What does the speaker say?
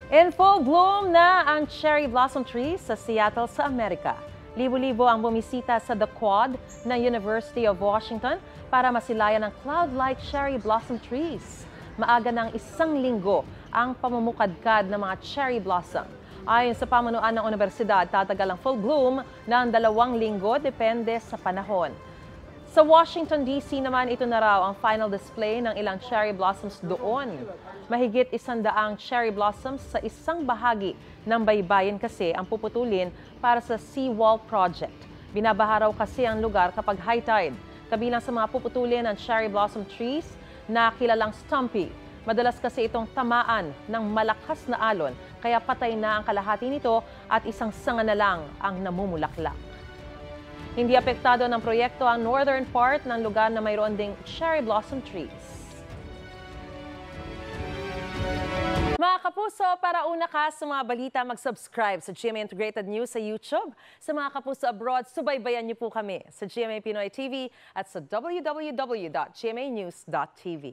In full bloom na ang cherry blossom trees sa Seattle sa Amerika. Libo-libo ang bumisita sa The Quad ng University of Washington para masilayan ang cloud-like cherry blossom trees. Maaga ng 1 linggo ang pamumukadkad ng mga cherry blossom. Ayon sa pamunuan ng universidad, tatagal ang full bloom ng 2 linggo depende sa panahon. Sa Washington, D.C. naman, ito na raw ang final display ng ilang cherry blossoms doon. Mahigit 100 cherry blossoms sa isang bahagi ng baybayin kasi ang puputulin para sa seawall project. Binabaha raw kasi ang lugar kapag high tide. Kabilang sa mga puputulin ng cherry blossom trees na kilalang stumpy. Madalas kasi itong tamaan ng malakas na alon, kaya patay na ang kalahati nito at isang sanga na lang ang namumulaklak. Hindi apektado ng proyekto ang northern part ng lugar na mayroon ding cherry blossom trees. Mga kapuso, para una ka sa mga balita, mag-subscribe sa GMA Integrated News sa YouTube. Sa mga kapuso abroad, subaybayan niyo po kami sa GMA Pinoy TV at sa www.gmanews.tv.